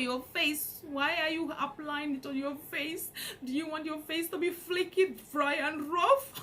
your face. Why are you applying it on your face? Do you want your face to be flaky, dry and rough?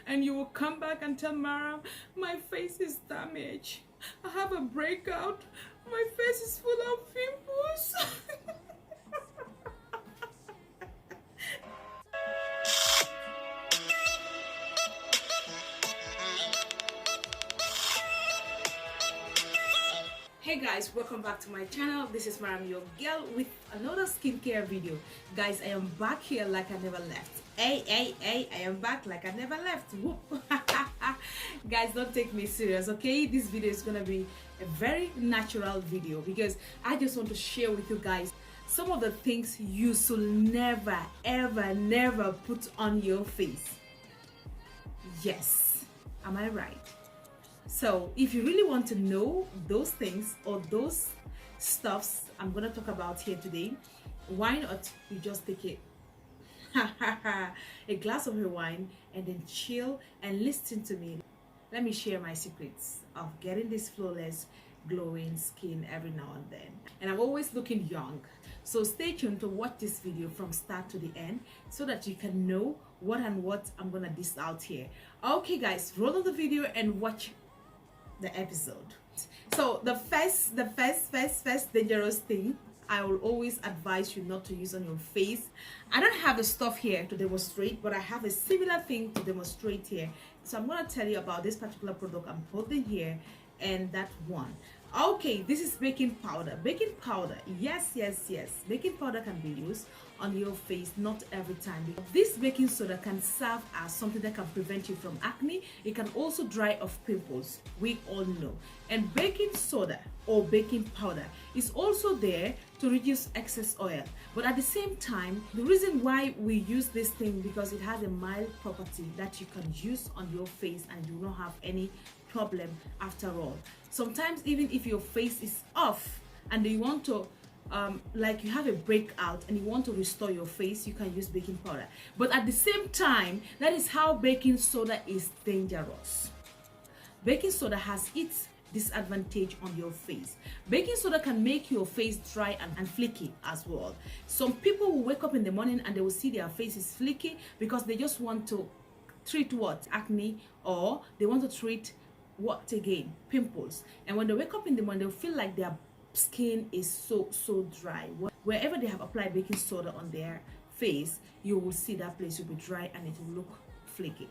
And you will come back and tell Maram, my face is damaged, I have a breakout, my face is full of pimples. Hey guys, welcome back to my channel. This is Maram, your girl, with another skincare video. Guys, I am back here like I never left. Hey, I am back like I never left. Whoop. Guys, don't take me serious, okay? This video is gonna be a very natural video because I just want to share with you guys some of the things you should never ever put on your face. Yes, am I right? So if you really want to know those things or those stuffs I'm gonna talk about here today, why not you just take a glass of your wine and then chill and listen to me. Let me share my secrets of getting this flawless glowing skin every now and then. And I'm always looking young, so stay tuned to watch this video from start to the end so that you can know what I'm gonna dish out here. Okay guys, roll on the video and watch the episode. So the first dangerous thing I will always advise you not to use on your face. I don't have the stuff here to demonstrate, but I have a similar thing to demonstrate here. So I'm going to tell you about this particular product I'm holding here and that one. Okay, this is baking powder. Baking powder, yes, baking powder can be used on your face, not every time. This baking soda can serve as something that can prevent you from acne. It can also dry off pimples, we all know. And baking soda or baking powder is also there to reduce excess oil, but at the same time, the reason why we use this thing because it has a mild property that you can use on your face and you don't have any problem after all. Sometimes even if your face is off and you want to like you have a breakout and you want to restore your face, you can use baking powder. But at the same time, that is how baking soda is dangerous. Baking soda has its disadvantage on your face. Baking soda can make your face dry and flaky as well. Some people will wake up in the morning and they will see their face is flaky because they just want to treat what? Acne, or they want to treat what again? Pimples. And when they wake up in the morning, they'll feel like their skin is so dry. Wherever they have applied baking soda on their face, you will see that place will be dry and it will look flaky.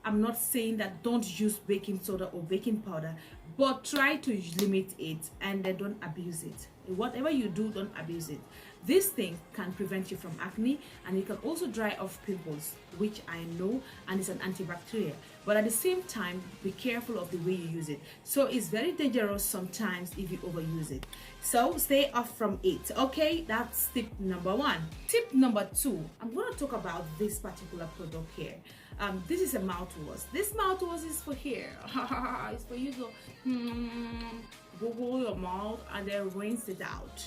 I'm not saying that don't use baking soda or baking powder, but try to limit it and then don't abuse it. Whatever you do, don't abuse it. This thing can prevent you from acne and it can also dry off pimples, which I know, and it's an antibacterial. But at the same time, be careful of the way you use it. So it's very dangerous sometimes if you overuse it. So stay off from it. Okay, that's tip number one. Tip number two, I'm going to talk about this particular product here. This is a mouthwash. This mouthwash is for here. It's for you to Google your mouth and then rinse it out.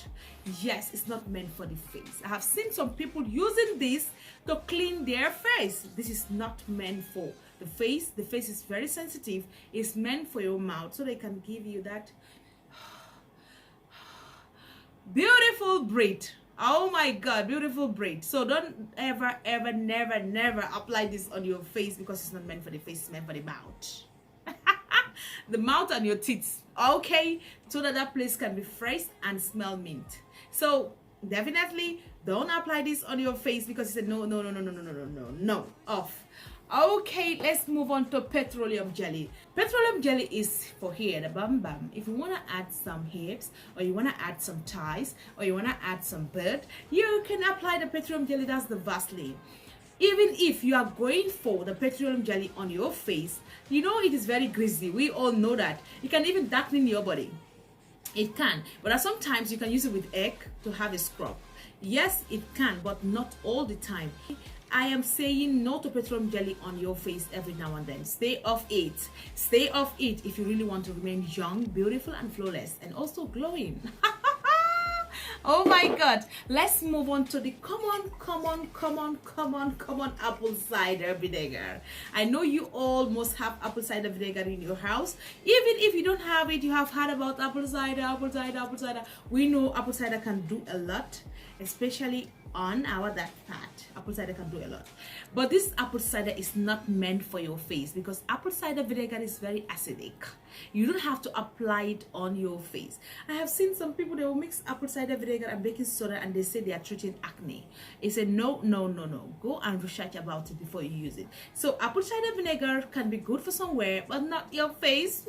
Yes, it's not meant for the face. I have seen some people using this to clean their face. This is not meant for the face. The face is very sensitive. It's meant for your mouth so they can give you that beautiful breath. Oh my god, beautiful breath. So don't ever never apply this on your face because it's not meant for the face, it's meant for the mouth. The mouth and your teeth, okay, so that place can be fresh and smell mint. So definitely don't apply this on your face because it's a no, off. Okay, let's move on to petroleum jelly. Petroleum jelly is for hair, the bum. If you want to add some hairs, or you want to add some ties, or you want to add some bird, you can apply the petroleum jelly. That's the Vaseline. Even if you are going for the petroleum jelly on your face, you know it is very greasy. We all know that. It can even darken your body. It can, but sometimes you can use it with egg to have a scrub. Yes, it can, but not all the time. I am saying no to petroleum jelly on your face every now and then. Stay off it. Stay off it if you really want to remain young, beautiful, and flawless, and also glowing. Oh my god, let's move on to the common apple cider vinegar. I know you all must have apple cider vinegar in your house. Even if you don't have it, you have heard about apple cider. We know apple cider can do a lot, especially on our that part. Apple cider can do a lot, but this apple cider is not meant for your face because apple cider vinegar is very acidic. You don't have to apply it on your face. I have seen some people, they will mix apple cider vinegar and baking soda and they say they are treating acne. It's a no. Go and research about it before you use it. So apple cider vinegar can be good for somewhere, but not your face.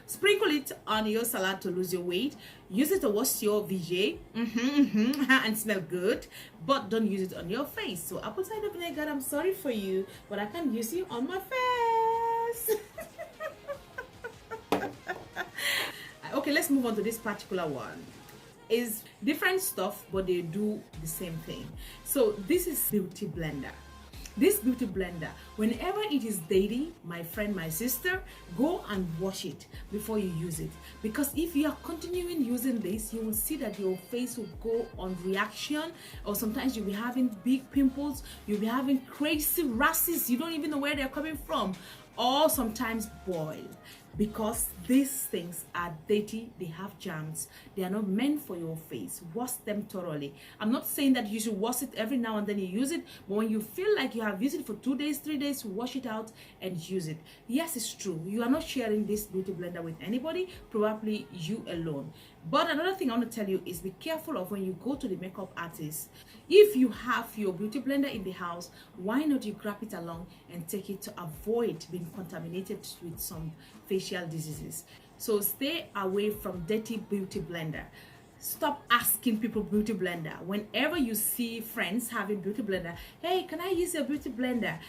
Sprinkle it on your salad to lose your weight. Use it to wash your VJ and smell good, but don't use it on your face. So apple cider vinegar, I'm sorry for you, but I can't use it on my face. Okay, let's move on to this particular one. Is different stuff, but they do the same thing. So this is beauty blender. This beauty blender, whenever it is dirty, my friend, my sister, go and wash it before you use it, because if you are continuing using this, you will see that your face will go on reaction, or sometimes you'll be having big pimples, you'll be having crazy rashes, you don't even know where they're coming from, or sometimes boil, because these things are dirty, they have germs, they are not meant for your face. Wash them thoroughly. I'm not saying that you should wash it every now and then you use it, but when you feel like you have used it for 2 days, 3 days, wash it out and use it. Yes, it's true, you are not sharing this beauty blender with anybody, probably you alone. But another thing I want to tell you is be careful of when you go to the makeup artist. If you have your beauty blender in the house, why not you grab it along and take it to avoid being contaminated with some facial diseases. So stay away from dirty beauty blender. Stop asking people beauty blender. Whenever you see friends having beauty blender, hey, can I use your beauty blender?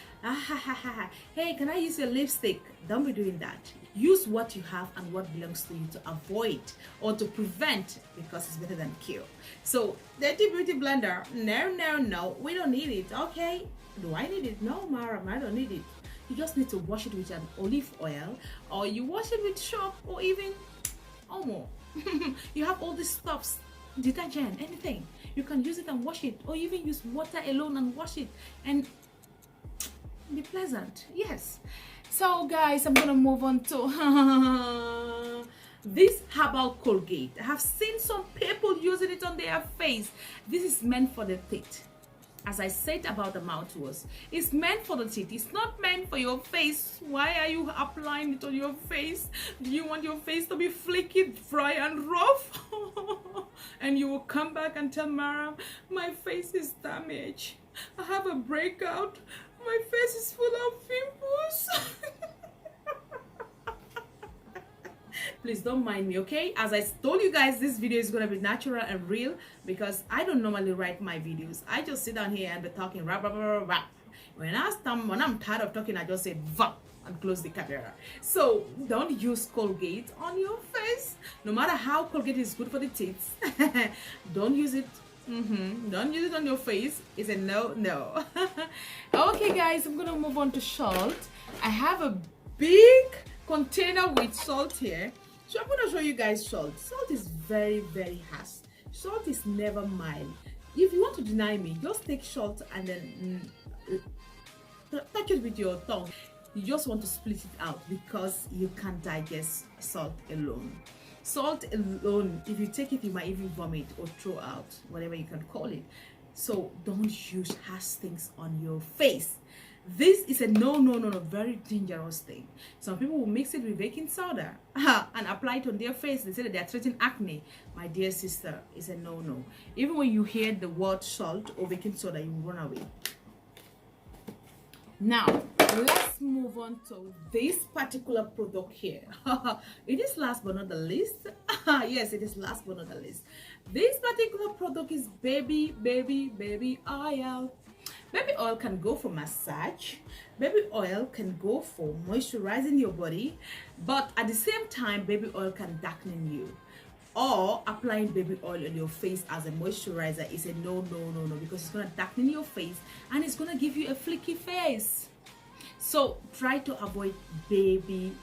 Hey, can I use your lipstick? Don't be doing that. Use what you have and what belongs to you to avoid or to prevent, because it's better than cure. So dirty beauty blender, no, we don't need it. Okay, do I need it? No, Maram, I don't need it. You just need to wash it with an olive oil, or you wash it with soap, or even Omo. You have all these stuffs, detergent, anything. You can use it and wash it, or even use water alone and wash it and be pleasant. Yes. So guys, I'm gonna move on to this herbal Colgate. I have seen some people using it on their face. This is meant for the teeth. As I said about the mouthwash, it's meant for the teeth. It's not meant for your face. Why are you applying it on your face? Do you want your face to be flaky, dry, and rough? And you will come back and tell Maram, my face is damaged. I have a breakout. My face is full of pimples. Please don't mind me, okay? As I told you guys, this video is gonna be natural and real, because I don't normally write my videos. I just sit down here and be talking rap. When I'm tired of talking, I just say vap and close the camera. So don't use Colgate on your face. No matter how Colgate is good for the teeth, don't use it. Don't use it on your face. It's a no. Okay guys, I'm gonna move on to salt. I have a big container with salt here, so I'm gonna show you guys salt. Salt is very, very harsh. Salt is never mild. If you want to deny me, just take salt and then touch it with your tongue. You just want to split it out because you can't digest salt alone. Salt alone, if you take it, you might even vomit or throw out, whatever you can call it. So don't use harsh things on your face. This is a no, very dangerous thing. Some people will mix it with baking soda and apply it on their face. They say that they are treating acne. My dear sister, it's a no. Even when you hear the word salt or baking soda, you run away. Now, let's move on to this particular product here. It is last but not the least. Yes, it is last but not the least. This particular product is baby oil. Baby oil can go for massage. Baby oil can go for moisturizing your body, but at the same time, baby oil can darken you. Or applying baby oil on your face as a moisturizer is a no, because it's gonna darken your face and it's gonna give you a flaky face. So try to avoid baby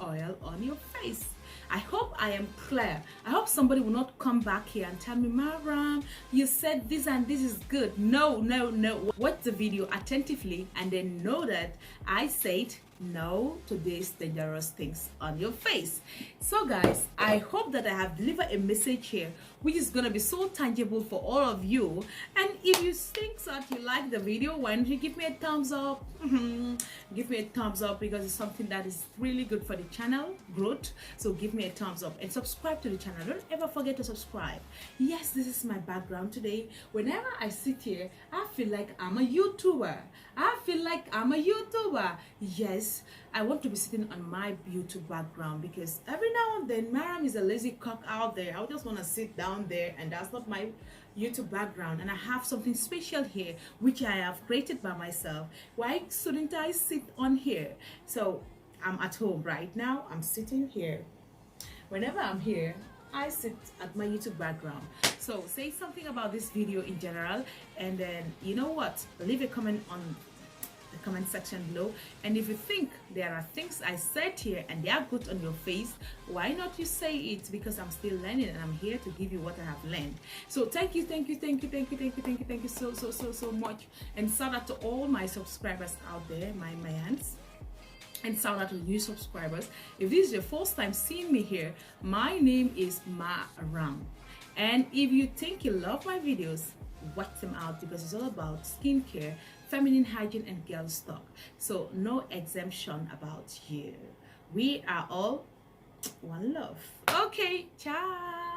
oil on your face. I hope I am clear. I hope somebody will not come back here and tell me, Maram, you said this and this is good. No, no, no. Watch the video attentively and then know that I said no to these dangerous things on your face. So guys, I hope that I have delivered a message here which is going to be so tangible for all of you. And if you think that you like the video, why don't you give me a thumbs up? Give me a thumbs up, because it's something that is really good for the channel growth. So give me a thumbs up and subscribe to the channel. Don't ever forget to subscribe. Yes, this is my background today. Whenever I sit here, I feel like I'm a YouTuber. I feel like I'm a YouTuber. Yes, I want to be sitting on my YouTube background, because every now and then Maram is a lazy cock out there. I just want to sit down there, and that's not my YouTube background. And I have something special here which I have created by myself. Why shouldn't I sit on here? So I'm at home right now. I'm sitting here. Whenever I'm here, I sit at my YouTube background. So say something about this video in general, and then you know what, leave a comment on the comment section below. And if you think there are things I said here and they are good on your face, why not you say it? Because I'm still learning and I'm here to give you what I have learned. So thank you so much. And shout out to all my subscribers out there, my Maians. And shout out to new subscribers. If this is your first time seeing me here, my name is Maram. And if you think you love my videos, watch them out, because it's all about skincare, feminine hygiene, and girl stuff. So no exemption about you. We are all one love. Okay, ciao.